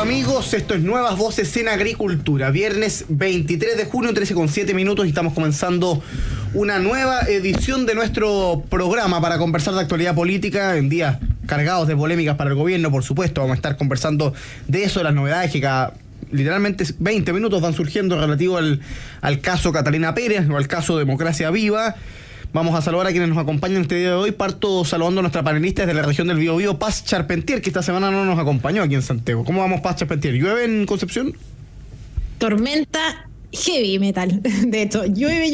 amigos, esto es Nuevas Voces en Agricultura. Viernes 23 de junio, 13:07 y estamos comenzando una nueva edición de nuestro programa para conversar de actualidad política en días cargados de polémicas para el gobierno. Por supuesto, vamos a estar conversando de eso, de las novedades que literalmente 20 minutos van surgiendo relativo al caso Catalina Pérez o al caso Democracia Viva. Vamos a saludar a quienes nos acompañan este día de hoy. Parto saludando a nuestra panelista desde la región del Biobío, Paz Charpentier, que esta semana no nos acompañó aquí en Santiago. ¿Cómo vamos, Paz Charpentier? ¿Llueve en Concepción? Tormenta heavy metal. De hecho, llueve,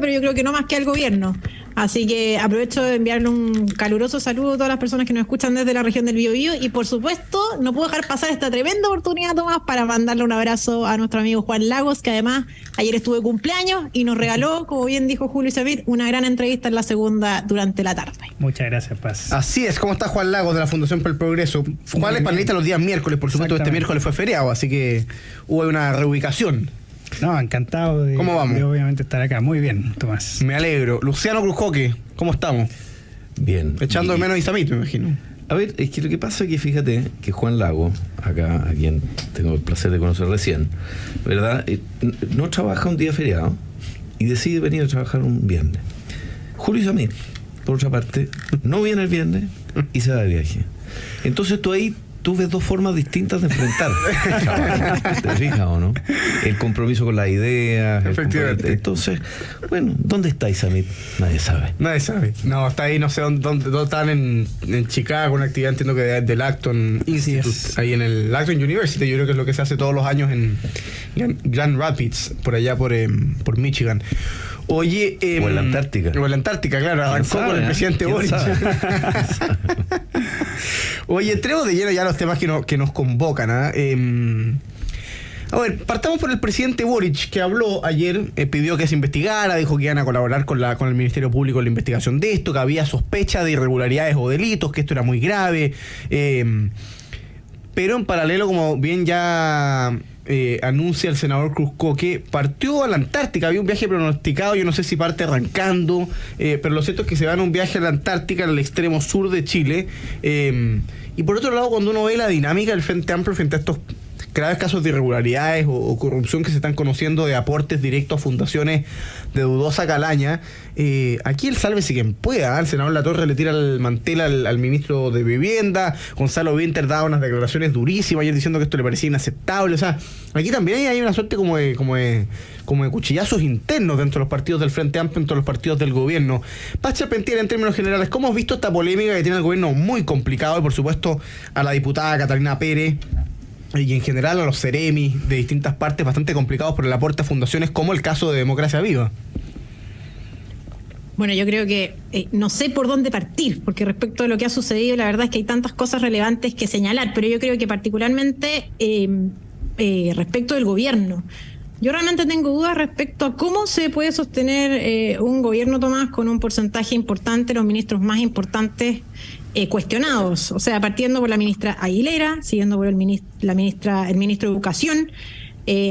pero yo creo que no más que al gobierno. Así que aprovecho de enviarle un caluroso saludo a todas las personas que nos escuchan desde la región del Biobío. Y por supuesto, no puedo dejar pasar esta tremenda oportunidad, Tomás, para mandarle un abrazo a nuestro amigo Juan Lagos, que además ayer estuvo de cumpleaños y nos regaló, como bien dijo Julio Isamit, una gran entrevista en la segunda durante la tarde. Muchas gracias, Paz. Así es, ¿cómo está Juan Lagos de la Fundación para el Progreso? Juan es panelista los días miércoles, por supuesto, este miércoles fue feriado, así que hubo una reubicación. No, encantado de, ¿Cómo vamos? De obviamente estar acá. Muy bien, Tomás. Me alegro. Luciano Cruzcoque, ¿cómo estamos? Bien. Echando de menos a Isamit, me imagino. A ver, es que lo que pasa es que fíjate que Juan Lago, acá, a quien tengo el placer de conocer recién, ¿verdad? No trabaja un día feriado y decide venir a trabajar un viernes. Julio Isamit, por otra parte, no viene el viernes y se va de viaje. Entonces tú ves dos formas distintas de enfrentar. ¿Te fijas o no? El compromiso con las ideas. Efectivamente. Entonces, bueno, ¿dónde está Isamit? Nadie sabe. Nadie sabe. No, está ahí, no sé dónde están en Chicago, una actividad, entiendo que del Acton Institute, ahí en el Acton University, yo creo que es lo que se hace todos los años en Grand Rapids, por allá por Michigan. Oye, o en la Antártica. O en la Antártica, claro, arrancó con el presidente Boric. Oye, entremos de lleno ya a los temas que nos convocan. A ver, partamos por el presidente Boric, que habló ayer, pidió que se investigara, dijo que iban a colaborar con el Ministerio Público en la investigación de esto, que había sospecha de irregularidades o delitos, que esto era muy grave. Pero en paralelo, como bien ya anuncia el senador Cruzcoque, partió a la Antártica. Había un viaje pronosticado, yo no sé si parte arrancando, pero lo cierto es que se van a un viaje a la Antártica, en el extremo sur de Chile. Y por otro lado, cuando uno ve la dinámica del Frente Amplio frente a estos graves casos de irregularidades o corrupción que se están conociendo de aportes directos a fundaciones de dudosa calaña, aquí el sálvese quien pueda. El senador Latorre le tira el mantel al ministro de Vivienda. Gonzalo Winter daba unas declaraciones durísimas ayer diciendo que esto le parecía inaceptable. O sea, aquí también hay una suerte como de cuchillazos internos dentro de los partidos del Frente Amplio, dentro de los partidos del gobierno. Paz Charpentier, en términos generales, ¿cómo has visto esta polémica que tiene el gobierno muy complicado? Y por supuesto a la diputada Catalina Pérez y en general a los seremis de distintas partes bastante complicados por el aporte a fundaciones, como el caso de Democracia Viva. Bueno, yo creo que no sé por dónde partir, porque respecto a lo que ha sucedido, la verdad es que hay tantas cosas relevantes que señalar, pero yo creo que particularmente respecto del gobierno. Yo realmente tengo dudas respecto a cómo se puede sostener un gobierno, Tomás, con un porcentaje importante, los ministros más importantes cuestionados. O sea, partiendo por la ministra Aguilera, siguiendo por el ministro de Educación,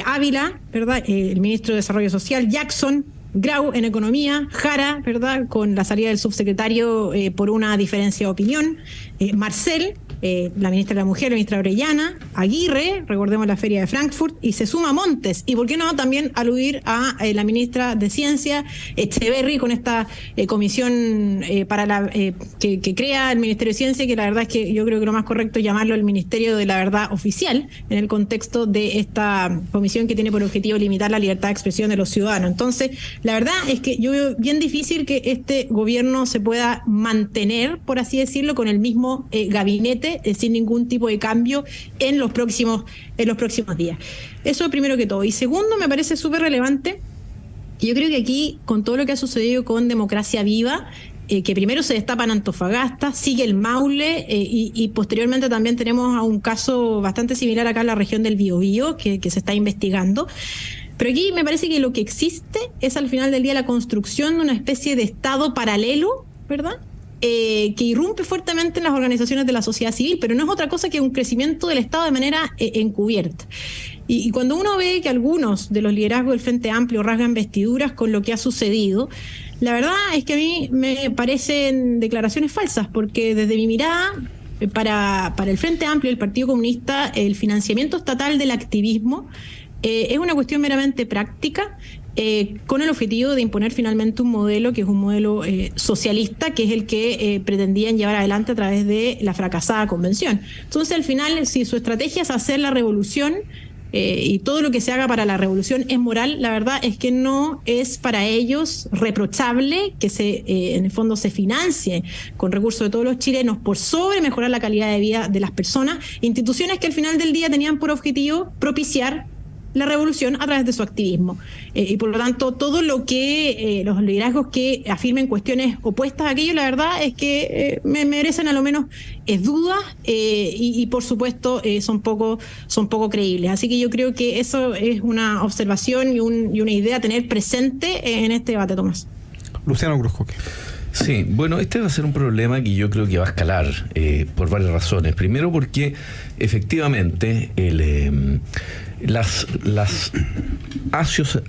Ávila, ¿verdad? El ministro de Desarrollo Social, Jackson, Grau en Economía, Jara, ¿verdad? Con la salida del subsecretario por una diferencia de opinión, Marcel, la ministra de la Mujer, la ministra Orellana, Aguirre, recordemos la feria de Frankfurt, y se suma Montes, y por qué no también aludir a la ministra de Ciencia, Echeverry, con esta comisión que crea el Ministerio de Ciencia, que la verdad es que yo creo que lo más correcto es llamarlo el Ministerio de la Verdad Oficial, en el contexto de esta comisión que tiene por objetivo limitar la libertad de expresión de los ciudadanos. Entonces, la verdad es que yo veo bien difícil que este gobierno se pueda mantener, por así decirlo, con el mismo gabinete, sin ningún tipo de cambio en los próximos días. Eso primero que todo. Y segundo, me parece súper relevante, yo creo que aquí, con todo lo que ha sucedido con Democracia Viva, que primero se destapa en Antofagasta, sigue el Maule, y posteriormente también tenemos a un caso bastante similar acá en la región del Biobío, que se está investigando. Pero aquí me parece que lo que existe es al final del día la construcción de una especie de Estado paralelo, ¿verdad? Que irrumpe fuertemente en las organizaciones de la sociedad civil, pero no es otra cosa que un crecimiento del Estado de manera encubierta. Y cuando uno ve que algunos de los liderazgos del Frente Amplio rasgan vestiduras con lo que ha sucedido, la verdad es que a mí me parecen declaraciones falsas, porque desde mi mirada para el Frente Amplio y el Partido Comunista, el financiamiento estatal del activismo es una cuestión meramente práctica, con el objetivo de imponer finalmente un modelo que es un modelo socialista, que es el que pretendían llevar adelante a través de la fracasada convención. Entonces, al final, si su estrategia es hacer la revolución, y todo lo que se haga para la revolución es moral, la verdad es que no es para ellos reprochable que en el fondo se financie con recursos de todos los chilenos por sobre mejorar la calidad de vida de las personas, instituciones que al final del día tenían por objetivo propiciar la revolución a través de su activismo. Y por lo tanto, todo lo que los liderazgos que afirmen cuestiones opuestas a aquello, la verdad es que me merecen a lo menos dudas y por supuesto son poco creíbles. Así que yo creo que eso es una observación y una idea a tener presente en este debate, Tomás. Luciano Cruzcoque. Sí, bueno, este va a ser un problema que yo creo que va a escalar por varias razones. Primero porque efectivamente las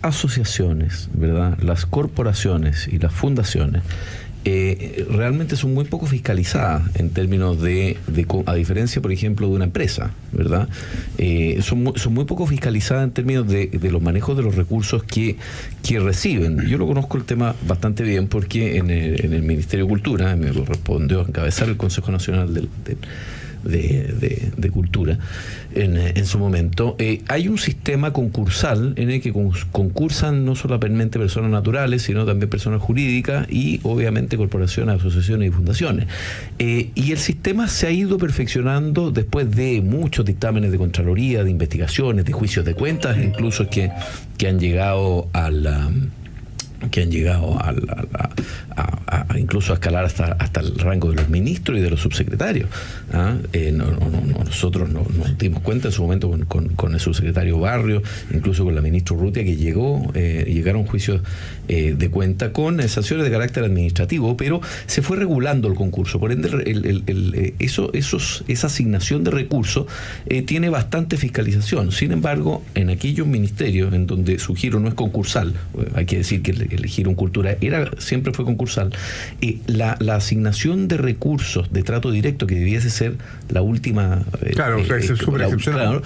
asociaciones, ¿verdad?, las corporaciones y las fundaciones realmente son muy poco fiscalizadas en términos a diferencia, por ejemplo, de una empresa, ¿verdad? Son muy poco fiscalizadas en términos de los manejos de los recursos que reciben. Yo lo conozco el tema bastante bien porque en el Ministerio de Cultura me correspondió encabezar el Consejo Nacional de Cultura en su momento. Hay un sistema concursal en el que concursan no solamente personas naturales, sino también personas jurídicas y obviamente corporaciones, asociaciones y fundaciones. Y el sistema se ha ido perfeccionando después de muchos dictámenes de Contraloría, de investigaciones, de juicios de cuentas, incluso que han llegado incluso a escalar hasta el rango de los ministros y de los subsecretarios. Nosotros nos dimos cuenta en su momento con el subsecretario Barrio, incluso con la ministra Urrutia, que llegaron juicios de cuenta con sanciones de carácter administrativo, pero se fue regulando el concurso. Por ende, esa asignación de recursos tiene bastante fiscalización. Sin embargo, en aquellos ministerios en donde su giro no es concursal, hay que decir que el giro en cultura siempre fue concursal, la asignación de recursos de trato directo, que debiese ser la última, es súper excepcional.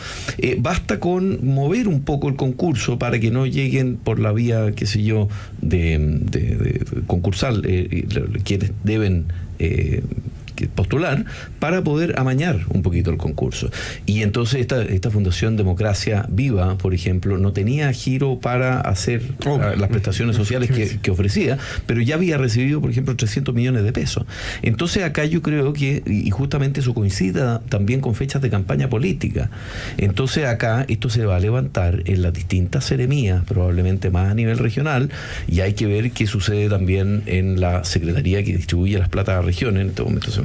Basta con mover un poco el concurso para que no lleguen por la vía, qué sé yo, de concursal quienes deben postular para poder amañar un poquito el concurso. Y entonces esta Fundación Democracia Viva, por ejemplo, no tenía giro para hacer las prestaciones sociales que ofrecía, pero ya había recibido, por ejemplo, 300 millones de pesos. Entonces acá yo creo que, y justamente eso coincida también con fechas de campaña política, entonces acá esto se va a levantar en las distintas seremías, probablemente más a nivel regional, y hay que ver qué sucede también en la Secretaría que distribuye las plata a regiones. En este momento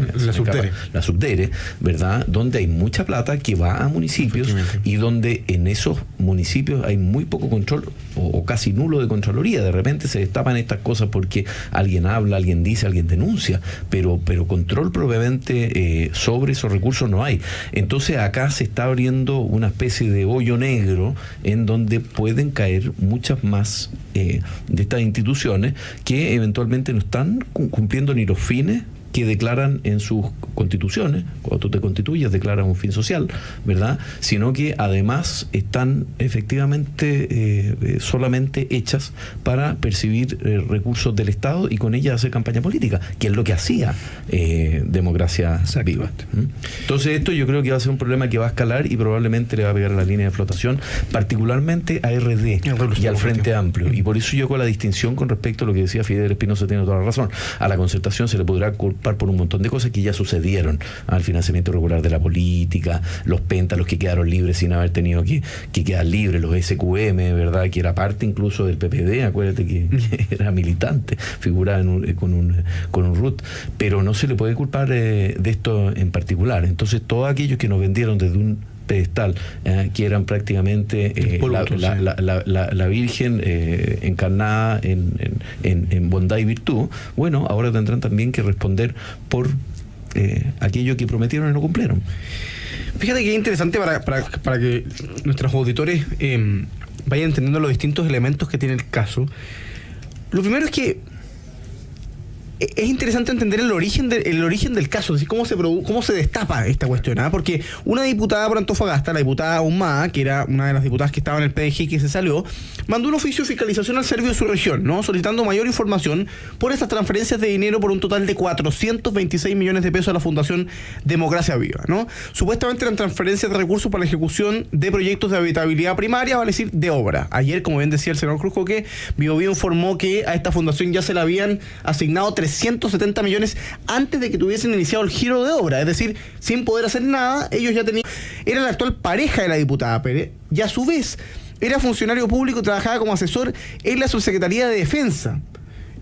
la Subdere, ¿verdad?, donde hay mucha plata que va a municipios y donde en esos municipios hay muy poco control o casi nulo de Contraloría. De repente se destapan estas cosas porque alguien habla, alguien dice, alguien denuncia, pero control propiamente sobre esos recursos no hay. Entonces acá se está abriendo una especie de hoyo negro en donde pueden caer muchas más de estas instituciones que eventualmente no están cumpliendo ni los fines que declaran en sus constituciones. Cuando tú te constituyes, declaran un fin social, ¿verdad?, sino que además están efectivamente solamente hechas para percibir recursos del Estado y con ellas hacer campaña política, que es lo que hacía Democracia Viva. Entonces esto yo creo que va a ser un problema que va a escalar y probablemente le va a pegar a la línea de flotación, particularmente a RD y al Frente Amplio. Y por eso yo con la distinción con respecto a lo que decía Fidel Espinosa, tiene toda la razón. A la Concertación se le podrá culpar por un montón de cosas que ya sucedieron, al financiamiento irregular de la política, los pentas, los que quedaron libres sin haber tenido que quedar libres, los SQM, ¿verdad?, que era parte incluso del PPD, acuérdate que era militante, figuraba con un RUT, pero no se le puede culpar de esto en particular. Entonces todos aquellos que nos vendieron desde un pedestal, que eran prácticamente la Virgen encarnada en bondad y virtud, bueno, ahora tendrán también que responder por aquello que prometieron y no cumplieron. Fíjate que es interesante para que nuestros auditores vayan entendiendo los distintos elementos que tiene el caso. Lo primero es que es interesante entender el origen del caso, es decir, cómo se destapa esta cuestión, ¿eh? Porque una diputada por Antofagasta, la diputada Humada, que era una de las diputadas que estaba en el PDG y que se salió, mandó un oficio de fiscalización al Servio de su región, ¿no? Solicitando mayor información por estas transferencias de dinero por un total de 426 millones de pesos a la Fundación Democracia Viva, ¿no? Supuestamente eran transferencias de recursos para la ejecución de proyectos de habitabilidad primaria, vale decir, de obra. Ayer, como bien decía el senador Cruz Coque, Biobío informó que a esta fundación ya se le habían asignado 370 millones antes de que tuviesen iniciado el giro de obra, es decir, sin poder hacer nada, ellos ya tenían... Era la actual pareja de la diputada Pérez, y a su vez era funcionario público y trabajaba como asesor en la Subsecretaría de Defensa,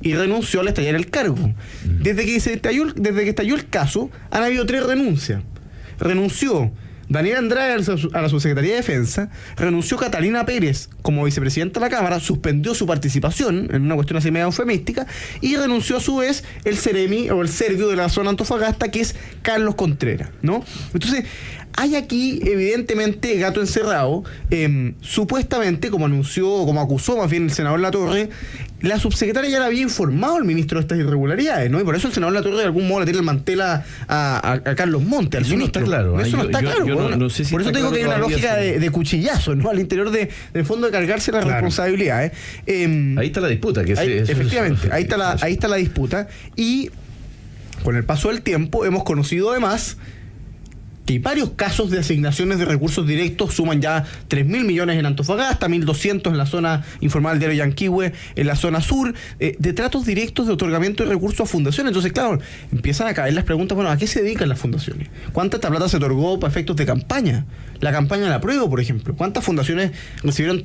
y renunció al estallar el cargo. Desde que estalló el caso, han habido 3 renuncias. Renunció Daniel Andrade a la Subsecretaría de Defensa, renunció Catalina Pérez como vicepresidenta de la Cámara, suspendió su participación en una cuestión así media eufemística, y renunció a su vez el Ceremi o el Servio de la zona Antofagasta, que es Carlos Contreras, ¿no? Entonces, hay aquí evidentemente gato encerrado. Supuestamente, como acusó más bien el senador Latorre, la subsecretaria ya le había informado al ministro de estas irregularidades, ¿no? Y por eso el senador Latorre de algún modo le tiene el mantel a Carlos Monte, al eso ministro. No está claro. Eso no está claro. No sé si por eso te digo que hay una lógica de cuchillazo, ¿no? Al interior del fondo de cargarse las responsabilidades. Ahí está la disputa. Efectivamente, ahí está la disputa. Y con el paso del tiempo hemos conocido además que hay varios casos de asignaciones de recursos directos, suman ya 3.000 millones en Antofagasta, 1.200 en la zona informal del diario Yanquihue, en la zona sur, de tratos directos de otorgamiento de recursos a fundaciones. Entonces, claro, empiezan a caer las preguntas, bueno, ¿a qué se dedican las fundaciones? ¿Cuánta esta plata se otorgó para efectos de campaña? La campaña de la Apruebo, por ejemplo. ¿Cuántas fundaciones recibieron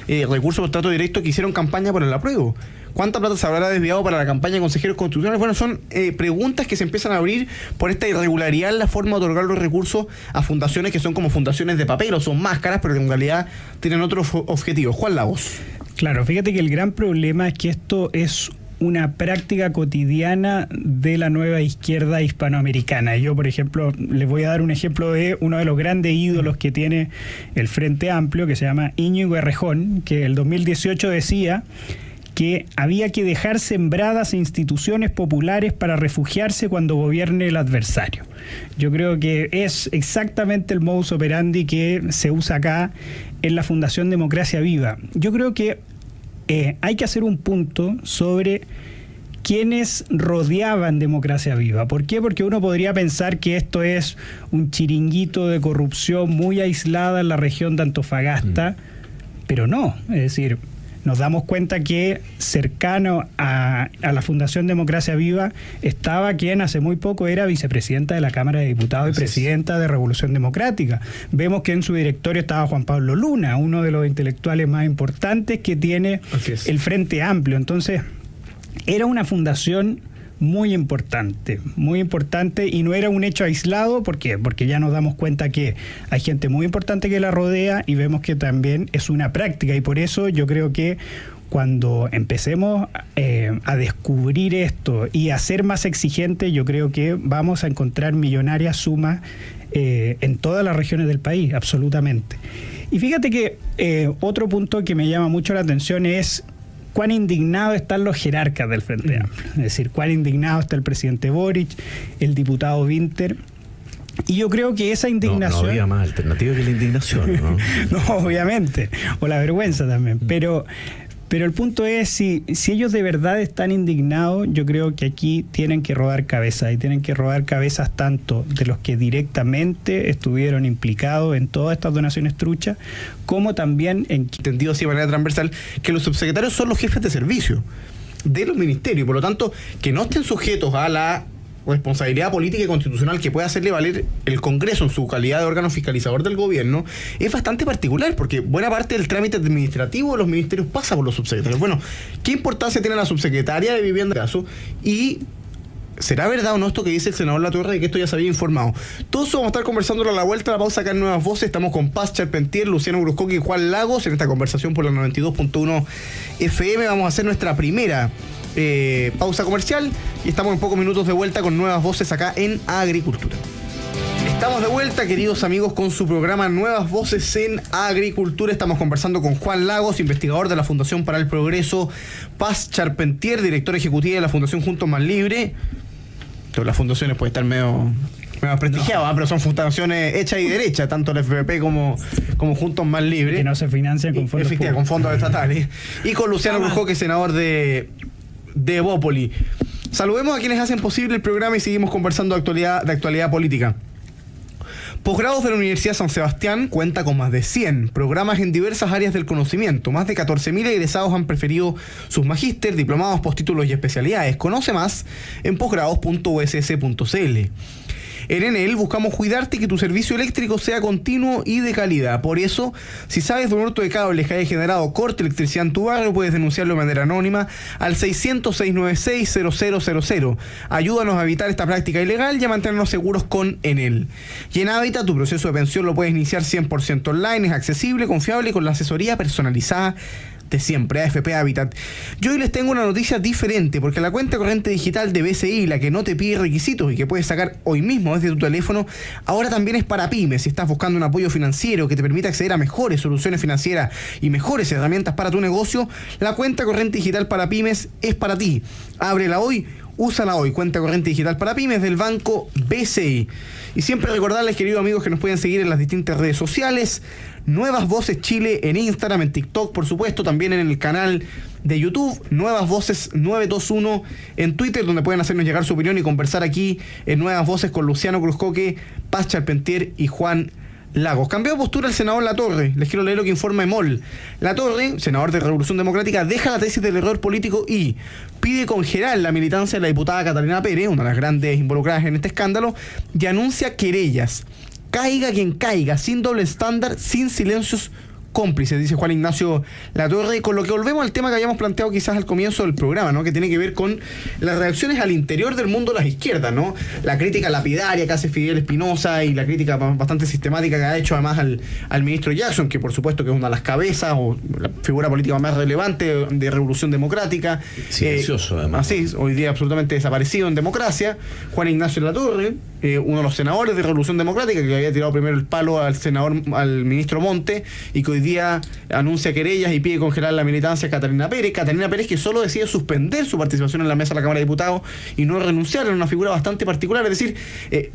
recursos por trato directo que hicieron campaña por el Apruebo? ¿Cuánta plata se habrá desviado para la campaña de consejeros constitucionales? Bueno, son preguntas que se empiezan a abrir por esta irregularidad en la forma de otorgar los recursos a fundaciones que son como fundaciones de papel o son máscaras, pero que en realidad tienen otros objetivos. Juan Lagos. Claro, fíjate que el gran problema es que esto es una práctica cotidiana de la nueva izquierda hispanoamericana. Yo, por ejemplo, les voy a dar un ejemplo de uno de los grandes ídolos que tiene el Frente Amplio, que se llama Íñigo Errejón, que el 2018 decía que había que dejar sembradas instituciones populares para refugiarse cuando gobierne el adversario. Yo creo que es exactamente el modus operandi que se usa acá en la Fundación Democracia Viva. Yo creo que hay que hacer un punto sobre quienes rodeaban Democracia Viva. ¿Por qué? Porque uno podría pensar que esto es un chiringuito de corrupción muy aislada en la región de Antofagasta, pero no, es decir, nos damos cuenta que cercano a la Fundación Democracia Viva estaba quien hace muy poco era vicepresidenta de la Cámara de Diputados y presidenta de Revolución Democrática. Vemos que en su directorio estaba Juan Pablo Luna, uno de los intelectuales más importantes que tiene el Frente Amplio. Entonces, era una fundación muy importante y no era un hecho aislado. ¿Por qué? Porque ya nos damos cuenta que hay gente muy importante que la rodea y vemos que también es una práctica, y por eso yo creo que cuando empecemos a descubrir esto y a ser más exigentes, yo creo que vamos a encontrar millonarias sumas en todas las regiones del país, absolutamente. Y fíjate que otro punto que me llama mucho la atención es cuán indignados están los jerarcas del Frente Amplio. Es decir, cuán indignado está el presidente Boric, el diputado Winter. Y yo creo que esa indignación... No había más alternativa que la indignación, ¿no? No, obviamente. O la vergüenza también. Pero el punto es, si ellos de verdad están indignados, yo creo que aquí tienen que rodar cabezas, y tienen que rodar cabezas tanto de los que directamente estuvieron implicados en todas estas donaciones truchas, como también entendido así de manera transversal, que los subsecretarios son los jefes de servicio de los ministerios, por lo tanto, que no estén sujetos a la responsabilidad política y constitucional que puede hacerle valer el Congreso en su calidad de órgano fiscalizador del gobierno, es bastante particular, porque buena parte del trámite administrativo de los ministerios pasa por los subsecretarios. Bueno, ¿qué importancia tiene la subsecretaria de Vivienda de caso? Y ¿será verdad o no esto que dice el senador Latorre de que esto ya se había informado? Todo eso vamos a estar conversando a la vuelta de la pausa acá en Nuevas Voces. Estamos con Paz Charpentier, Luciano Bruscoqui y Juan Lagos en esta conversación por la 92.1 FM. Vamos a hacer nuestra primera pausa comercial y estamos en pocos minutos de vuelta con Nuevas Voces acá en Agricultura. Estamos de vuelta, queridos amigos, con su programa Nuevas Voces en Agricultura. Estamos conversando con Juan Lagos, investigador de la Fundación para el Progreso, Paz Charpentier, director ejecutivo de la Fundación Juntos Más Libre. Todas las fundaciones pueden estar medio prestigiadas, pero son fundaciones hechas y derechas, tanto el FPP como Juntos Más Libre. Que no se financian con fondos públicos. Con fondos estatales. Y con Luciano Cruzco, que es senador de Evópoli. Saludemos a quienes hacen posible el programa y seguimos conversando de actualidad política. Posgrados de la Universidad San Sebastián cuenta con más de 100 programas en diversas áreas del conocimiento. Más de 14.000 egresados han preferido sus magíster, diplomados, postítulos y especialidades. Conoce más en posgrados.uss.cl. En Enel buscamos cuidarte y que tu servicio eléctrico sea continuo y de calidad. Por eso, si sabes de un hurto de cables que haya generado corte de electricidad en tu barrio, puedes denunciarlo de manera anónima al 600-696-0000. Ayúdanos a evitar esta práctica ilegal y a mantenernos seguros con Enel. Y en Hábitat, tu proceso de pensión lo puedes iniciar 100% online, es accesible, confiable y con la asesoría personalizada de siempre, AFP Habitat. Yo hoy les tengo una noticia diferente, porque la cuenta corriente digital de BCI, la que no te pide requisitos y que puedes sacar hoy mismo desde tu teléfono, ahora también es para pymes. Si estás buscando un apoyo financiero que te permita acceder a mejores soluciones financieras y mejores herramientas para tu negocio, la cuenta corriente digital para pymes es para ti. Ábrela hoy, úsala hoy. Cuenta corriente digital para pymes del banco BCI. Y siempre recordarles, queridos amigos, que nos pueden seguir en las distintas redes sociales. Nuevas Voces Chile en Instagram, en TikTok, por supuesto, también en el canal de YouTube, Nuevas Voces 921 en Twitter, donde pueden hacernos llegar su opinión y conversar aquí en Nuevas Voces con Luciano Cruzcoque, Paz Charpentier y Juan Lagos. Cambió de postura el senador Latorre. Les quiero leer lo que informa EMOL. Latorre, senador de Revolución Democrática, deja la tesis del error político y pide congelar la militancia de la diputada Catalina Pérez, una de las grandes involucradas en este escándalo, y anuncia querellas. Caiga quien caiga, sin doble estándar, sin silencios cómplices, dice Juan Ignacio Latorre, con lo que volvemos al tema que habíamos planteado quizás al comienzo del programa, ¿no? Que tiene que ver con las reacciones al interior del mundo de las izquierdas, ¿no? La crítica lapidaria que hace Fidel Espinosa y la crítica bastante sistemática que ha hecho además al ministro Jackson, que por supuesto que es una de las cabezas o la figura política más relevante de Revolución Democrática. Silencioso, además. Así, hoy día absolutamente desaparecido en democracia. Juan Ignacio Latorre, uno de los senadores de Revolución Democrática, que había tirado primero el palo al ministro Monte y que hoy día anuncia querellas y pide congelar la militancia de Catalina Pérez. Catalina Pérez, que solo decide suspender su participación en la mesa de la Cámara de Diputados y no renunciar, era una figura bastante particular. Es decir,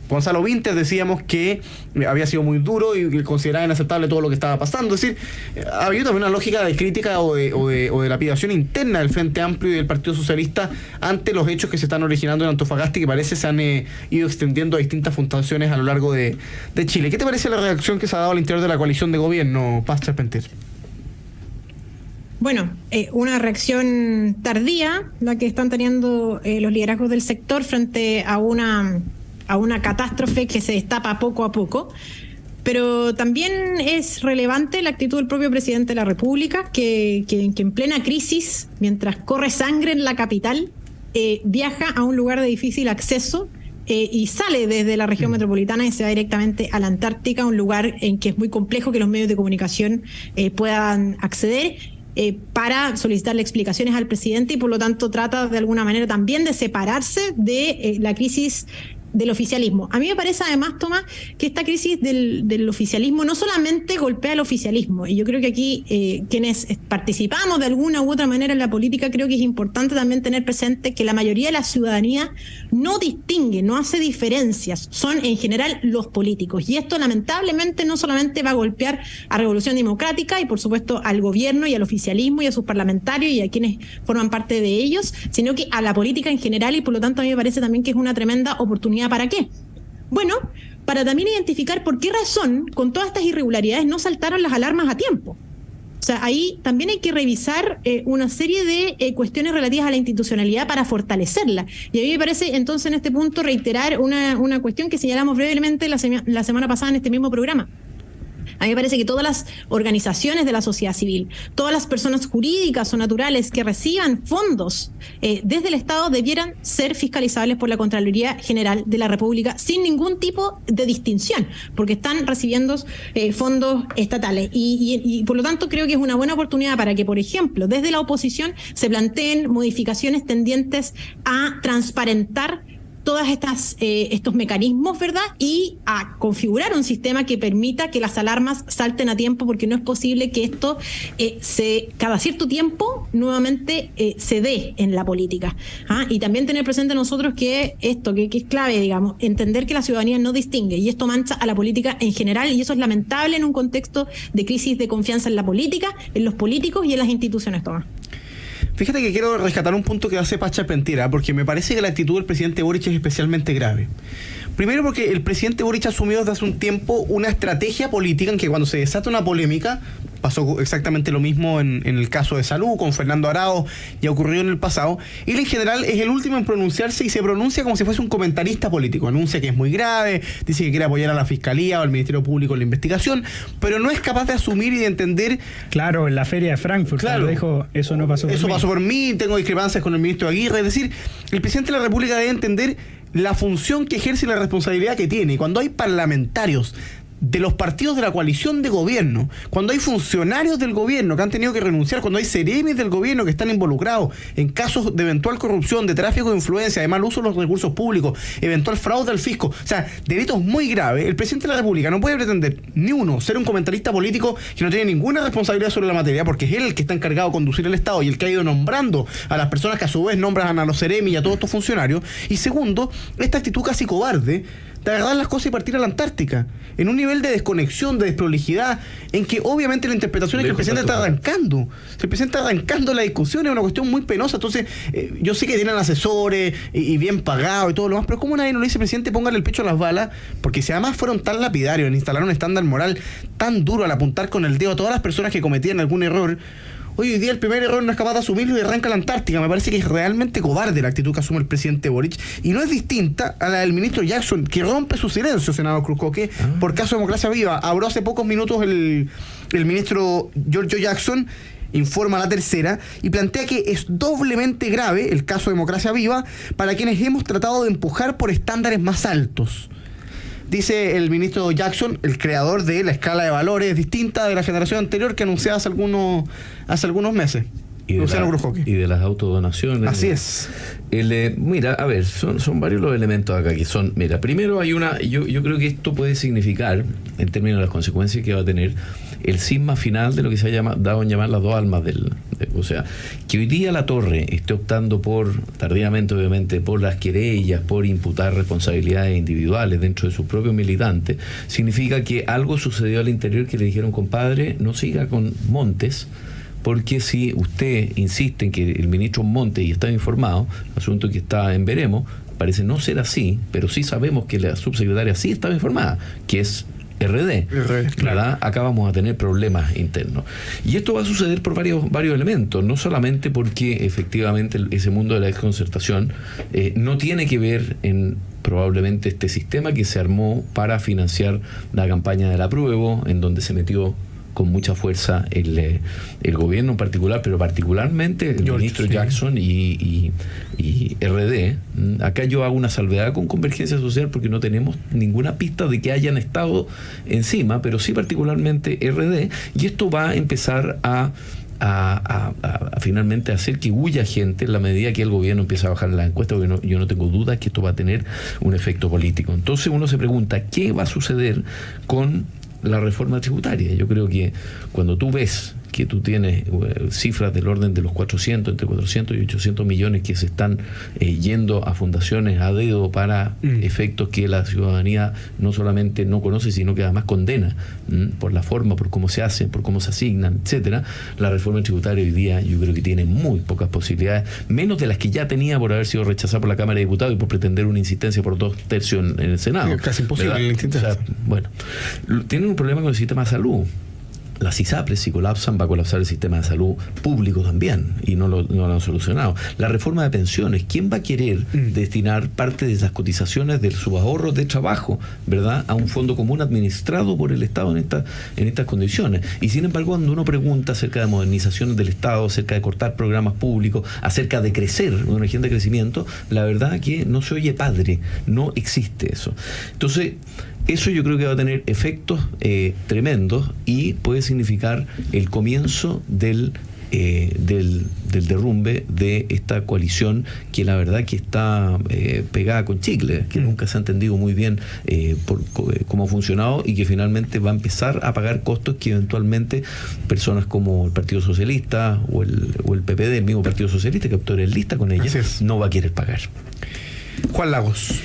Gonzalo Vinter decíamos que había sido muy duro y que consideraba inaceptable todo lo que estaba pasando. Es decir, ha habido también una lógica de crítica o de lapidación interna del Frente Amplio y del Partido Socialista ante los hechos que se están originando en Antofagasta y que parece se han ido extendiendo a distintas fundaciones a lo largo de Chile. ¿Qué te parece la reacción que se ha dado al interior de la coalición de gobierno, Paz Charpentier? Bueno, una reacción tardía la que están teniendo los liderazgos del sector frente a una catástrofe que se destapa poco a poco. Pero también es relevante la actitud del propio presidente de la República, que en plena crisis, mientras corre sangre en la capital, viaja a un lugar de difícil acceso y sale desde la región metropolitana y se va directamente a la Antártica, un lugar en que es muy complejo que los medios de comunicación puedan acceder, para solicitarle explicaciones al presidente, y por lo tanto trata de alguna manera también de separarse de la crisis del oficialismo. A mí me parece además, Tomás, que esta crisis del oficialismo no solamente golpea al oficialismo, y yo creo que aquí quienes participamos de alguna u otra manera en la política, creo que es importante también tener presente que la mayoría de la ciudadanía no distingue, no hace diferencias, son en general los políticos, y esto lamentablemente no solamente va a golpear a Revolución Democrática y por supuesto al gobierno y al oficialismo y a sus parlamentarios y a quienes forman parte de ellos, sino que a la política en general, y por lo tanto a mí me parece también que es una tremenda oportunidad. ¿Para qué? Bueno, para también identificar por qué razón con todas estas irregularidades no saltaron las alarmas a tiempo. O sea, ahí también hay que revisar una serie de cuestiones relativas a la institucionalidad para fortalecerla. Y a mí me parece entonces en este punto reiterar una cuestión que señalamos brevemente la semana pasada en este mismo programa. A mí me parece que todas las organizaciones de la sociedad civil, todas las personas jurídicas o naturales que reciban fondos desde el Estado debieran ser fiscalizables por la Contraloría General de la República sin ningún tipo de distinción, porque están recibiendo fondos estatales. Y por lo tanto creo que es una buena oportunidad para que, por ejemplo, desde la oposición se planteen modificaciones tendientes a transparentar todas estos mecanismos, ¿verdad? Y a configurar un sistema que permita que las alarmas salten a tiempo, porque no es posible que esto cada cierto tiempo nuevamente se dé en la política. Y también tener presente nosotros que esto, que es clave, digamos, entender que la ciudadanía no distingue, y esto mancha a la política en general, y eso es lamentable en un contexto de crisis de confianza en la política, en los políticos y en las instituciones, Tomás. Fíjate que quiero rescatar un punto que hace Pacha Pentira, porque me parece que la actitud del presidente Boric es especialmente grave. Primero porque el presidente Boric asumió desde hace un tiempo una estrategia política en que cuando se desata una polémica, pasó exactamente lo mismo en el caso de salud con Fernando Arauz, ya ocurrió en el pasado, él en general es el último en pronunciarse y se pronuncia como si fuese un comentarista político, anuncia que es muy grave, dice que quiere apoyar a la Fiscalía o al Ministerio Público en la investigación, pero no es capaz de asumir y de entender. Claro, en la feria de Frankfurt, claro, dijo, eso no pasó por mí. Eso pasó por mí, tengo discrepancias con el ministro Aguirre, es decir, el presidente de la República debe entender la función que ejerce y la responsabilidad que tiene. Y cuando hay parlamentarios de los partidos de la coalición de gobierno, cuando hay funcionarios del gobierno que han tenido que renunciar, cuando hay seremis del gobierno que están involucrados en casos de eventual corrupción, de tráfico de influencia, de mal uso de los recursos públicos, eventual fraude al fisco, o sea, delitos muy graves, el presidente de la República no puede pretender ni uno ser un comentarista político que no tiene ninguna responsabilidad sobre la materia, porque es él el que está encargado de conducir el Estado y el que ha ido nombrando a las personas que a su vez nombran a los seremis y a todos estos funcionarios. Y segundo, esta actitud casi cobarde de agarrar las cosas y partir a la Antártica, en un nivel de desconexión, de desprolijidad, en que obviamente la interpretación es que el presidente está arrancando. Si el presidente está arrancando la discusión es una cuestión muy penosa. Entonces, yo sé que tienen asesores y bien pagados y todo lo más, pero ¿cómo nadie nos dice, presidente, póngale el pecho a las balas? Porque si además fueron tan lapidarios en instalar un estándar moral tan duro al apuntar con el dedo a todas las personas que cometían algún error, hoy día el primer error no es capaz de asumirlo y arranca la Antártica. Me parece que es realmente cobarde la actitud que asume el presidente Boric, y no es distinta a la del ministro Jackson, que rompe su silencio, senador Cruzcoque, por caso de Democracia Viva. Habló hace pocos minutos el ministro Giorgio Jackson, informa La Tercera, y plantea que es doblemente grave el caso de Democracia Viva para quienes hemos tratado de empujar por estándares más altos. Dice el ministro Jackson, el creador de la escala de valores distinta de la generación anterior que anunciaba hace algunos meses. Y de las autodonaciones. Así es. Mira, a ver, son varios los elementos acá que son. Mira, primero hay yo creo que esto puede significar, en términos de las consecuencias que va a tener, el cisma final de lo que se ha dado en llamar las dos almas o sea, que hoy día la Torre esté optando tardíamente obviamente, por las querellas, por imputar responsabilidades individuales dentro de sus propios militantes, significa que algo sucedió al interior que le dijeron, compadre, no siga con Montes, porque si usted insiste en que el ministro Montes, y está informado, asunto que está en veremos, parece no ser así, pero sí sabemos que la subsecretaria sí estaba informada, que es RD, ¿verdad? Claro. Acá vamos a tener problemas internos. Y esto va a suceder por varios elementos, no solamente porque efectivamente ese mundo de la desconcertación no tiene que ver en probablemente este sistema que se armó para financiar la campaña del apruebo, en donde se metió con mucha fuerza el gobierno en particular, pero particularmente el ministro Jackson y RD. Acá yo hago una salvedad con Convergencia Social porque no tenemos ninguna pista de que hayan estado encima, pero sí particularmente RD, y esto va a empezar a finalmente hacer que huya gente en la medida que el gobierno empieza a bajar la encuesta, porque yo no tengo dudas que esto va a tener un efecto político. Entonces uno se pregunta, ¿qué va a suceder con la reforma tributaria? Yo creo que cuando tú ves que tú tienes cifras del orden de los entre 400 y 800 millones que se están yendo a fundaciones a dedo para efectos que la ciudadanía no solamente no conoce, sino que además condena por la forma, por cómo se hacen, por cómo se asignan, etcétera. La reforma tributaria hoy día yo creo que tiene muy pocas posibilidades, menos de las que ya tenía por haber sido rechazada por la Cámara de Diputados y por pretender una insistencia por 2/3 en el Senado. Casi imposible la insistencia. O sea, bueno, tienen un problema con el sistema de salud. Las ISAPRES, si colapsan, va a colapsar el sistema de salud público también, y no lo han solucionado. La reforma de pensiones, ¿quién va a querer destinar parte de esas cotizaciones de sus ahorros de trabajo, ¿verdad?, a un fondo común administrado por el Estado en estas condiciones? Y sin embargo, cuando uno pregunta acerca de modernizaciones del Estado, acerca de cortar programas públicos, acerca de crecer, una agenda de crecimiento, la verdad que no se oye padre, no existe eso. Entonces, eso yo creo que va a tener efectos tremendos y puede significar el comienzo del del derrumbe de esta coalición que la verdad que está pegada con chicle, que nunca se ha entendido muy bien cómo ha funcionado y que finalmente va a empezar a pagar costos que eventualmente personas como el Partido Socialista o el PPD, el mismo Partido Socialista que optó en lista con ella, no va a querer pagar. Juan Lagos.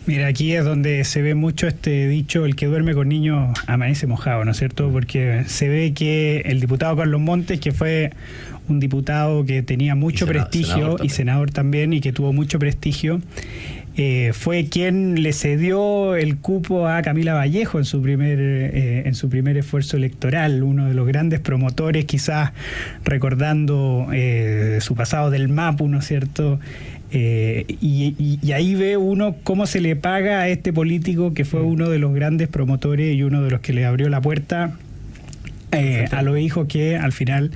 Mira, aquí es donde se ve mucho este dicho, el que duerme con niños amanece mojado, ¿no es cierto? Porque se ve que el diputado Carlos Montes, que fue un diputado que tenía mucho prestigio y senador también, y que tuvo mucho prestigio, fue quien le cedió el cupo a Camila Vallejo en su primer esfuerzo electoral, uno de los grandes promotores, quizás recordando su pasado del MAPU, ¿no es cierto? Y ahí ve uno cómo se le paga a este político que fue uno de los grandes promotores y uno de los que le abrió la puerta a los hijos que al final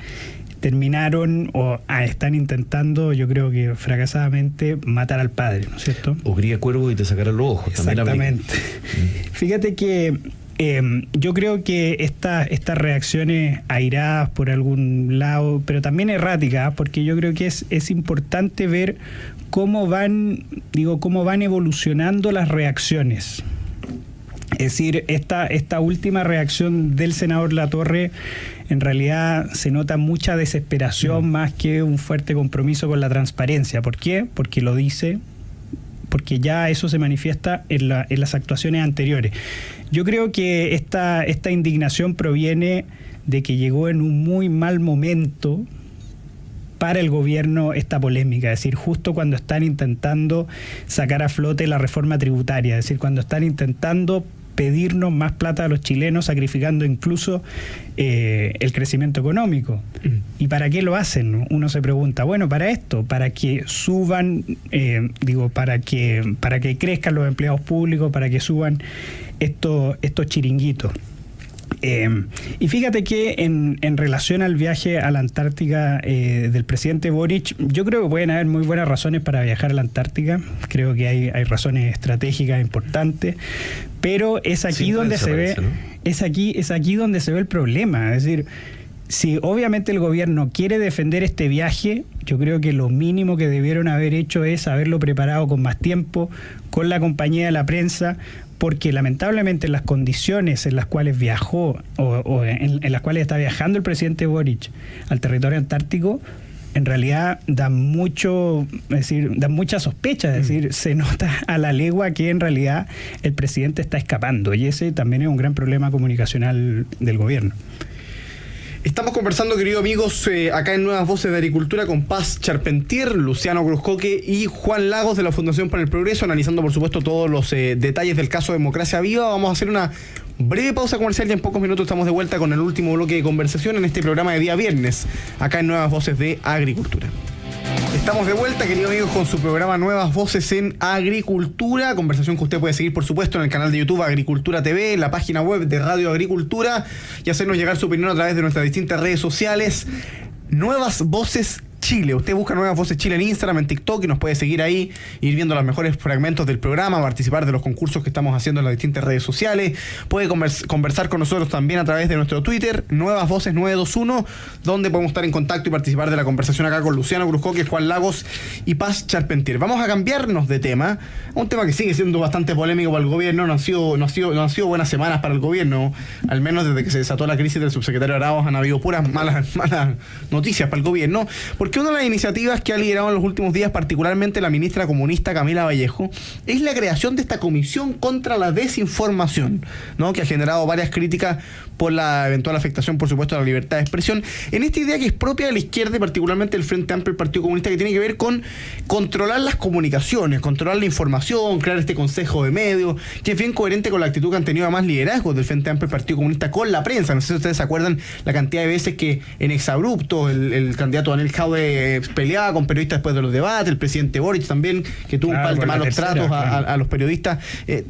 terminaron o están intentando, yo creo que fracasadamente, matar al padre, ¿no es cierto? O cría cuervo y te sacarán los ojos. Exactamente. Fíjate que yo creo que estas reacciones airadas por algún lado, pero también erráticas, porque yo creo que es importante ver cómo van evolucionando las reacciones. Es decir, esta última reacción del senador Latorre, en realidad se nota mucha desesperación más que un fuerte compromiso con la transparencia. ¿Por qué? Porque lo dice, porque ya eso se manifiesta en las actuaciones anteriores. Yo creo que esta indignación proviene de que llegó en un muy mal momento para el gobierno esta polémica, es decir, justo cuando están intentando sacar a flote la reforma tributaria, es decir, cuando están intentando pedirnos más plata a los chilenos, sacrificando incluso el crecimiento económico. ¿Y para qué lo hacen? Uno se pregunta, bueno, para esto, para que suban, para que crezcan los empleados públicos, para que suban estos chiringuitos. Y fíjate que en relación al viaje a la Antártica del presidente Boric, yo creo que pueden haber muy buenas razones para viajar a la Antártica. Creo que hay razones estratégicas importantes, pero es aquí donde se ve, ¿no? es aquí donde se ve el problema. Es decir, si obviamente el gobierno quiere defender este viaje, yo creo que lo mínimo que debieron haber hecho es haberlo preparado con más tiempo, con la compañía de la prensa, porque lamentablemente en las condiciones en las cuales viajó o en las cuales está viajando el presidente Boric al territorio antártico, en realidad da mucha sospecha, es decir, se nota a la legua que en realidad el presidente está escapando, y ese también es un gran problema comunicacional del gobierno. Estamos conversando, queridos amigos, acá en Nuevas Voces de Agricultura con Paz Charpentier, Luciano Cruzcoque y Juan Lagos de la Fundación para el Progreso, analizando por supuesto todos los detalles del caso Democracia Viva. Vamos a hacer una breve pausa comercial y en pocos minutos estamos de vuelta con el último bloque de conversación en este programa de día viernes, acá en Nuevas Voces de Agricultura. Estamos de vuelta, queridos amigos, con su programa Nuevas Voces en Agricultura, conversación que usted puede seguir, por supuesto, en el canal de YouTube Agricultura TV, en la página web de Radio Agricultura, y hacernos llegar su opinión a través de nuestras distintas redes sociales. Nuevas Voces Chile. Usted busca Nuevas Voces Chile en Instagram, en TikTok, y nos puede seguir ahí, ir viendo los mejores fragmentos del programa, participar de los concursos que estamos haciendo en las distintas redes sociales. Puede conversar con nosotros también a través de nuestro Twitter, Nuevas Voces 921, donde podemos estar en contacto y participar de la conversación acá con Luciano Cruzcoque, Juan Lagos y Paz Charpentier. Vamos a cambiarnos de tema, un tema que sigue siendo bastante polémico para el gobierno. No han sido buenas semanas para el gobierno, al menos desde que se desató la crisis del subsecretario Arauz han habido puras malas noticias para el gobierno, porque una de las iniciativas que ha liderado en los últimos días, particularmente la ministra comunista Camila Vallejo, es la creación de esta comisión contra la desinformación, ¿no? Que ha generado varias críticas por la eventual afectación, por supuesto, a la libertad de expresión, en esta idea que es propia de la izquierda y particularmente del Frente Amplio, el Partido Comunista, que tiene que ver con controlar las comunicaciones, controlar la información, crear este consejo de medios, que es bien coherente con la actitud que han tenido además liderazgos del Frente Amplio, el Partido Comunista con la prensa. No sé si ustedes se acuerdan la cantidad de veces que en exabrupto el candidato Daniel Jaude peleaba con periodistas después de los debates, el presidente Boric también, que tuvo un par de malos tratos a los periodistas.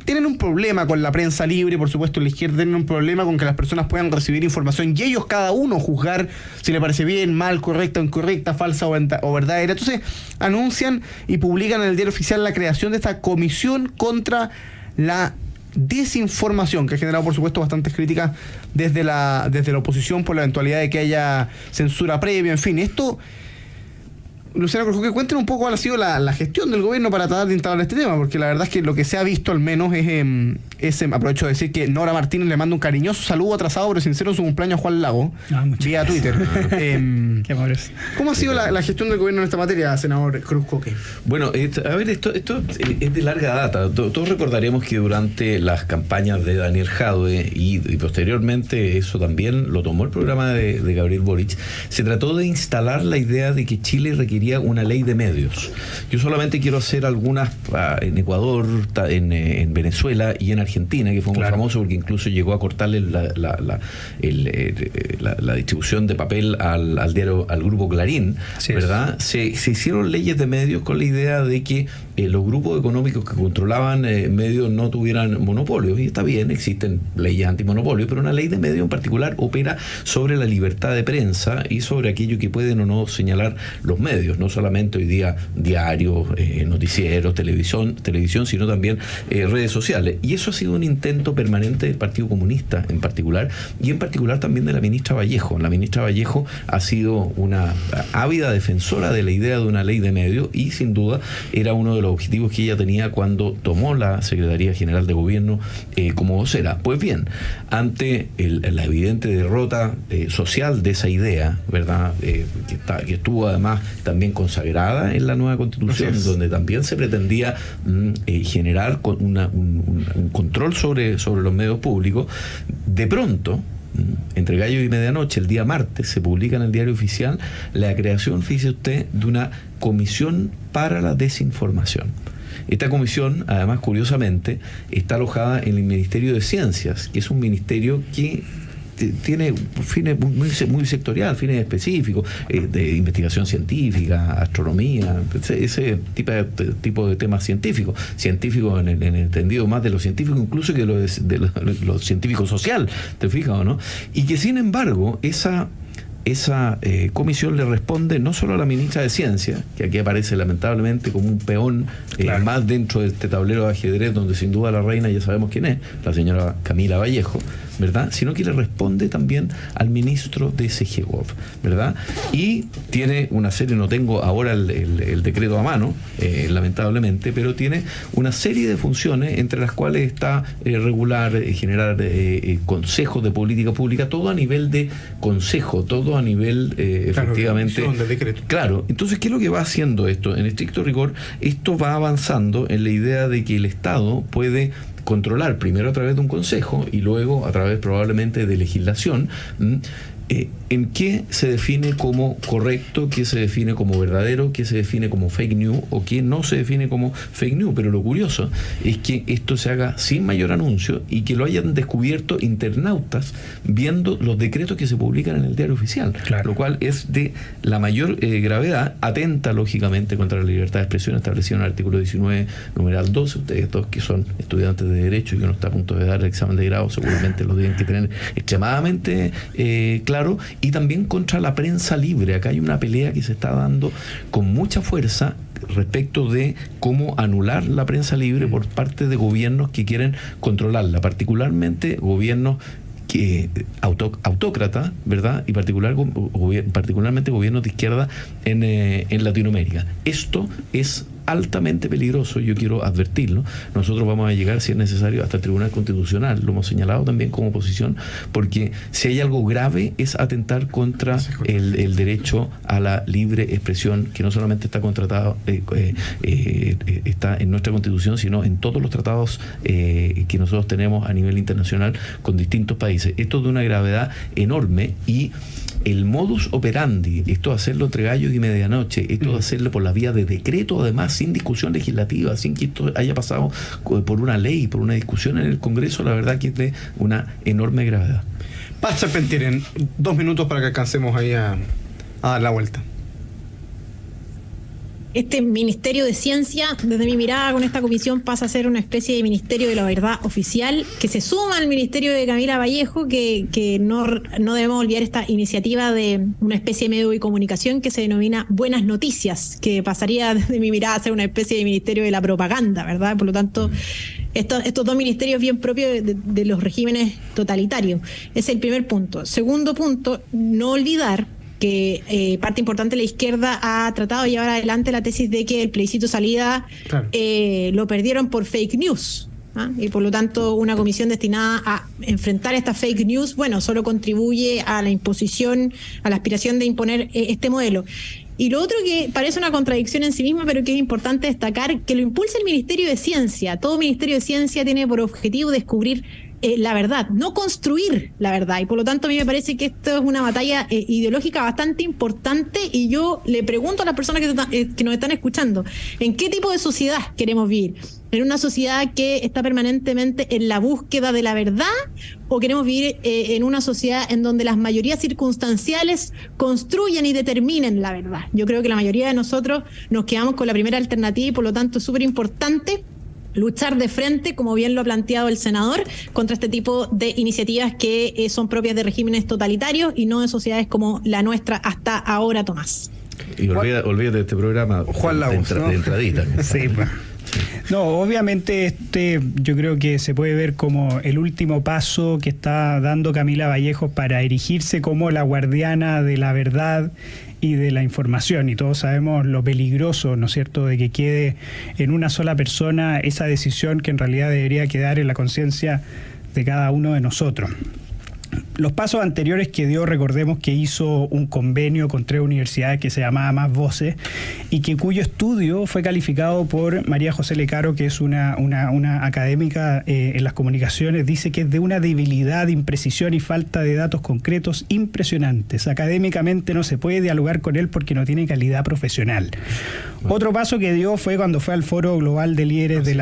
Tienen un problema con la prensa libre, por supuesto, la izquierda tiene un problema con que las personas puedan recibir información y ellos cada uno juzgar si le parece bien, mal, correcta, incorrecta, falsa o verdadera. Entonces anuncian y publican en el Diario Oficial la creación de esta comisión contra la desinformación, que ha generado, por supuesto, bastantes críticas desde la oposición por la eventualidad de que haya censura previa, en fin. Esto, Luciana Cruzcoque, cuéntenos un poco cuál ha sido la gestión del gobierno para tratar de instalar este tema, porque la verdad es que lo que se ha visto al menos es aprovecho de decir que Nora Martínez le manda un cariñoso saludo atrasado pero sincero en su cumpleaños a Juan Lago, vía Twitter. Qué amoroso. ¿Cómo ha sido la gestión del gobierno en esta materia, senador Cruzcoque? Bueno, a ver, esto es de larga data. Todos recordaremos que durante las campañas de Daniel Jadwe y posteriormente eso también lo tomó el programa de Gabriel Boric, se trató de instalar la idea de que Chile requería una ley de medios. Yo solamente quiero hacer algunas en Ecuador, en Venezuela y en Argentina, que fue muy famoso porque incluso llegó a cortarle la distribución de papel al diario, al grupo Clarín, ¿verdad? Se hicieron leyes de medios con la idea de que los grupos económicos que controlaban medios no tuvieran monopolios, y está bien, existen leyes antimonopolio, pero una ley de medios en particular opera sobre la libertad de prensa y sobre aquello que pueden o no señalar los medios, no solamente hoy día diarios, noticieros, televisión, sino también redes sociales. Y eso ha sido un intento permanente del Partido Comunista en particular, y en particular también de la ministra Vallejo. La ministra Vallejo ha sido una ávida defensora de la idea de una ley de medios, y sin duda era uno de los objetivos que ella tenía cuando tomó la Secretaría General de Gobierno como vocera. Pues bien, ante la evidente derrota social de esa idea, ¿verdad? Que estuvo además también consagrada en la nueva Constitución, donde también se pretendía generar un control sobre los medios públicos. De pronto, entre gallo y medianoche, el día martes, se publica en el Diario Oficial la creación, fíjese usted, de una comisión para la desinformación. Esta comisión, además, curiosamente, está alojada en el Ministerio de Ciencias, que es un ministerio que tiene fines muy sectorial, fines específicos, de investigación científica, astronomía, ese tipo de temas científicos en el entendido más de los científicos incluso que de los científicos social, ¿te fijas o no? Y que sin embargo esa comisión le responde no solo a la ministra de Ciencia, que aquí aparece lamentablemente como un peón más dentro de este tablero de ajedrez, donde sin duda la reina ya sabemos quién es, la señora Camila Vallejo, ¿verdad? Sino que le responde también al ministro de SGGOV, ¿verdad? Y tiene una serie, no tengo ahora el decreto a mano, lamentablemente, pero tiene una serie de funciones, entre las cuales está regular, generar consejos de política pública, todo a nivel de consejo, todo a nivel efectivamente. De decreto. Claro, entonces, ¿qué es lo que va haciendo esto? En estricto rigor, esto va avanzando en la idea de que el Estado puede controlar primero a través de un consejo y luego a través probablemente de legislación en qué se define como correcto, qué se define como verdadero, qué se define como fake news o qué no se define como fake news. Pero lo curioso es que esto se haga sin mayor anuncio y que lo hayan descubierto internautas viendo los decretos que se publican en el Diario Oficial, lo cual es de la mayor gravedad, atenta lógicamente contra la libertad de expresión establecida en el artículo 19, numeral 12. Ustedes dos que son estudiantes de Derecho y que uno está a punto de dar el examen de grado seguramente lo tienen que tener extremadamente claro. Y también contra la prensa libre. Acá hay una pelea que se está dando con mucha fuerza respecto de cómo anular la prensa libre por parte de gobiernos que quieren controlarla, particularmente gobiernos autócrata, ¿verdad? Y particularmente gobiernos de izquierda en Latinoamérica. Esto es altamente peligroso, yo quiero advertirlo. Nosotros vamos a llegar, si es necesario, hasta el Tribunal Constitucional, lo hemos señalado también como oposición, porque si hay algo grave es atentar contra el derecho a la libre expresión, que no solamente está está en nuestra Constitución, sino en todos los tratados que nosotros tenemos a nivel internacional con distintos países. Esto es de una gravedad enorme, y el modus operandi, esto de hacerlo entre gallos y medianoche, esto de hacerlo por la vía de decreto, además sin discusión legislativa, sin que esto haya pasado por una ley, por una discusión en el Congreso, la verdad que es de una enorme gravedad. Paz Charpentier, 2 minutos para que alcancemos ahí a dar la vuelta. Este Ministerio de Ciencia, desde mi mirada con esta comisión, pasa a ser una especie de Ministerio de la Verdad oficial, que se suma al Ministerio de Camila Vallejo, que no debemos olvidar esta iniciativa de una especie de medio de comunicación que se denomina Buenas Noticias, que pasaría desde mi mirada a ser una especie de Ministerio de la Propaganda, ¿verdad? Por lo tanto, estos dos ministerios bien propios de los regímenes totalitarios. Ese es el primer punto. Segundo punto, no olvidar que parte importante de la izquierda ha tratado de llevar adelante la tesis de que el plebiscito salida lo perdieron por fake news. Y por lo tanto una comisión destinada a enfrentar estas fake news, bueno, solo contribuye a la imposición, a la aspiración de imponer este modelo. Y lo otro que parece una contradicción en sí misma, pero que es importante destacar, que lo impulsa el Ministerio de Ciencia. Todo Ministerio de Ciencia tiene por objetivo descubrir la verdad, no construir la verdad. Y por lo tanto a mí me parece que esto es una batalla ideológica bastante importante, y yo le pregunto a las personas que nos están escuchando, ¿en qué tipo de sociedad queremos vivir? ¿En una sociedad que está permanentemente en la búsqueda de la verdad, o queremos vivir en una sociedad en donde las mayorías circunstanciales construyan y determinen la verdad? Yo creo que la mayoría de nosotros nos quedamos con la primera alternativa, y por lo tanto es súper importante luchar de frente, como bien lo ha planteado el senador, contra este tipo de iniciativas que son propias de regímenes totalitarios y no de sociedades como la nuestra hasta ahora, Tomás. Y olvídate de este programa, Juan Lagos, ¿no? de entradita. Sí, pues. No, obviamente yo creo que se puede ver como el último paso que está dando Camila Vallejo para erigirse como la guardiana de la verdad y de la información, y todos sabemos lo peligroso, ¿no es cierto?, de que quede en una sola persona esa decisión que en realidad debería quedar en la conciencia de cada uno de nosotros. Los pasos anteriores que dio, recordemos que hizo un convenio con 3 universidades que se llamaba Más Voces, y cuyo estudio fue calificado por María José Lecaro, que es una académica en las comunicaciones. Dice que es de una debilidad, imprecisión y falta de datos concretos impresionantes. Académicamente no se puede dialogar con él porque no tiene calidad profesional. Otro paso que dio fue cuando fue al Foro Global de Líderes de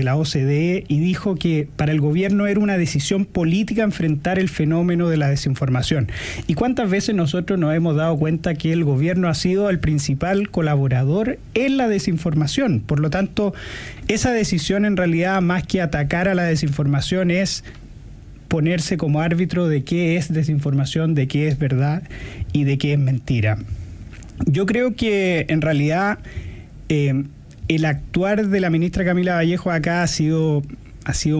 la OCDE, y dijo que para el gobierno era una decisión política enfrentar el fenómeno de la desinformación. ¿Y cuántas veces nosotros nos hemos dado cuenta que el gobierno ha sido el principal colaborador en la desinformación? Por lo tanto, esa decisión en realidad, más que atacar a la desinformación, es ponerse como árbitro de qué es desinformación, de qué es verdad y de qué es mentira. Yo creo que en realidad el actuar de la ministra Camila Vallejo acá ha sido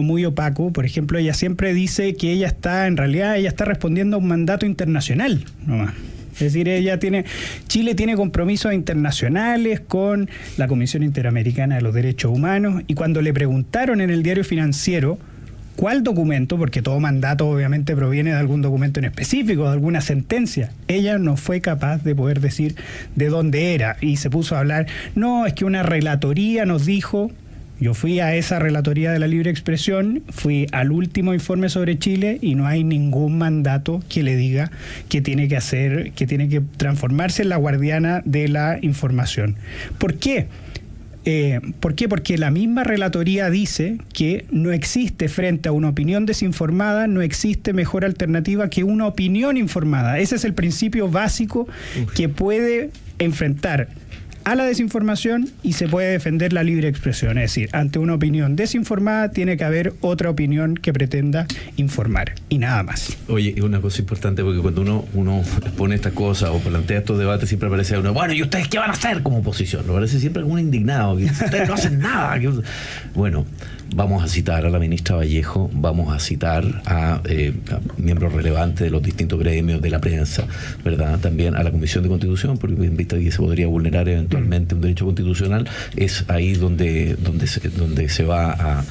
muy opaco. Por ejemplo, ella siempre dice que ella está respondiendo a un mandato internacional nomás. Es decir, Chile tiene compromisos internacionales con la Comisión Interamericana de los Derechos Humanos, y cuando le preguntaron en el Diario Financiero cuál documento, porque todo mandato obviamente proviene de algún documento en específico, de alguna sentencia, ella no fue capaz de poder decir de dónde era, y se puso a hablar, no, es que una relatoría nos dijo. Yo fui a esa relatoría de la libre expresión, fui al último informe sobre Chile, y no hay ningún mandato que le diga que tiene que transformarse en la guardiana de la información. ¿Por qué? Porque la misma relatoría dice que no existe, frente a una opinión desinformada, no existe mejor alternativa que una opinión informada. Ese es el principio básico que puede enfrentar a la desinformación y se puede defender la libre expresión. Es decir, ante una opinión desinformada tiene que haber otra opinión que pretenda informar, y nada más. Oye, una cosa importante, porque cuando uno expone estas cosas o plantea estos debates, siempre aparece uno, bueno, ¿y ustedes qué van a hacer como oposición? Lo parece siempre algún indignado, que ustedes no hacen nada. Bueno, vamos a citar a la ministra Vallejo, vamos a citar a miembros relevantes de los distintos gremios de la prensa, ¿verdad? También a la Comisión de Constitución, porque en vista de que se podría vulnerar eventualmente un derecho constitucional, es ahí donde se va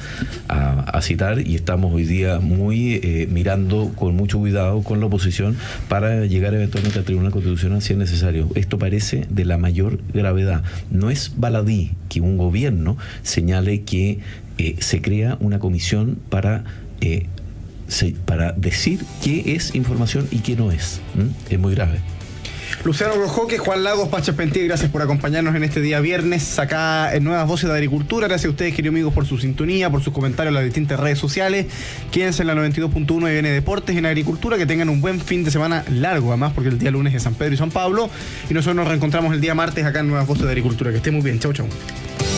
a citar, y estamos hoy día muy mirando con mucho cuidado con la oposición para llegar eventualmente al Tribunal Constitucional si es necesario. Esto parece de la mayor gravedad. No es baladí que un gobierno señale que se crea una comisión para decir qué es información y qué no es. Es muy grave. Luciano Grojoque, Juan Lagos, Pacha Pentí, gracias por acompañarnos en este día viernes acá en Nuevas Voces de Agricultura. Gracias a ustedes, queridos amigos, por su sintonía, por sus comentarios en las distintas redes sociales. Quédense en la 92.1 de BN Deportes en Agricultura, que tengan un buen fin de semana largo, además, porque el día lunes es San Pedro y San Pablo, y nosotros nos reencontramos el día martes acá en Nuevas Voces de Agricultura. Que estén muy bien, chau chau.